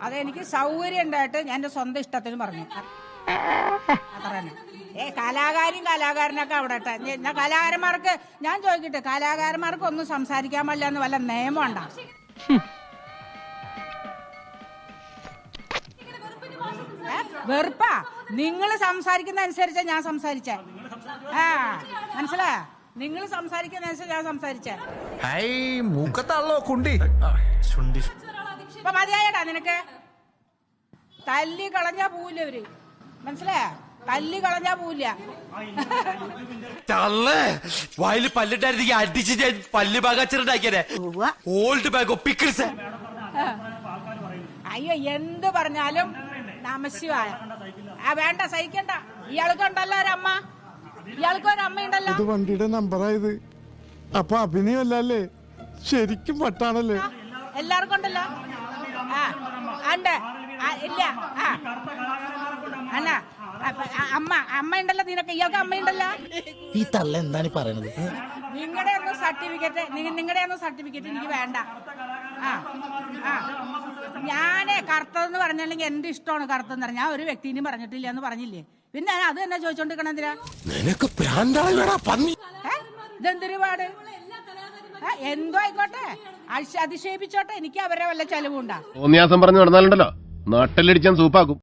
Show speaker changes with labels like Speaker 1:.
Speaker 1: അതെനിക്ക് സൗകര്യം ഉണ്ടായിട്ട് ഞാൻ എന്റെ സ്വന്തം ഇഷ്ടത്തിന് പറഞ്ഞു. അത്ര തന്നെ. കലാകാരനൊക്കെ അവിടെ കലാകാരന്മാർക്ക് ഞാൻ ചോദിക്കട്ടെ, കലാകാരന്മാർക്ക് ഒന്നും സംസാരിക്കാൻ പാടില്ല എന്ന് വല്ല നിയമം ഉണ്ടോ? വെറുപ്പാ. നിങ്ങൾ സംസാരിക്കുന്ന അനുസരിച്ചാ ഞാൻ സംസാരിച്ചേ. മനസ്സിലായ? നിങ്ങൾ സംസാരിക്കുന്ന അനുസരിച്ച് ഞാൻ സംസാരിച്ചേ. ഇപ്പൊ മതിയായടാ നിനക്ക്. തല്ലി കളഞ്ഞാ പോവില്ല ഇവര്, മനസ്സിലായ? തല്ലി കളഞ്ഞാ പോവില്ല.
Speaker 2: വായില് പല്ലിട്ടായിരുന്നെങ്കിൽ അടിച്ച് ഞാൻ പല്ല് ബാഗാച്ചിട്ടുണ്ടാക്കിയേ. Old ബാഗോ pickles.
Speaker 1: അയ്യോ, എന്ത് പറഞ്ഞാലും നമശിവായ. വേണ്ട, സഹിക്കണ്ട. ഇയാൾക്കുണ്ടല്ലോ ഒരമ്മ, ഇയാൾക്കൊരമ്മയുണ്ടല്ലോ.
Speaker 3: ഇത് വണ്ടിയുടെ നമ്പറായത്. അപ്പൊ അഭിനയല്ലേ, ശരിക്കും പട്ടാണല്ലേ?
Speaker 1: എല്ലാവർക്കും ഉണ്ടല്ലോ. ഉണ്ട്. ഇല്ല. അല്ല, അമ്മ ഉണ്ടല്ലോ നിനക്ക്. ഇയാൾക്ക് അമ്മയുണ്ടല്ലോ.
Speaker 4: ഈ തള്ള എന്താണ് പറയുന്നത്?
Speaker 1: നിങ്ങളുടെ ഒന്നും സർട്ടിഫിക്കറ്റ് എനിക്ക് വേണ്ട. ഞാനേ കറുത്തതെന്ന് പറഞ്ഞില്ലെങ്കിൽ എന്റെ ഇഷ്ടമാണ് കറുത്തെന്ന് പറഞ്ഞാൽ. ഞാൻ ഒരു വ്യക്തിനും പറഞ്ഞിട്ടില്ല എന്ന് പറഞ്ഞില്ലേ, പിന്നെ ഞാൻ അത് തന്നെ ചോദിച്ചോണ്ടിരിക്കണം. എന്തിനാ
Speaker 2: നിനക്ക്
Speaker 1: ഇതെന്തൊരു പാട്? എന്തോ ആയിക്കോട്ടെ, അതിശയിപ്പിച്ചോട്ടെ. എനിക്ക് അവരെ വല്ല ചെലവുണ്ടാ?
Speaker 5: തോന്നിയാസം പറഞ്ഞു നടന്നാലുണ്ടല്ലോ നാട്ടിലടിച്ചാൻ സൂപ്പാക്കും.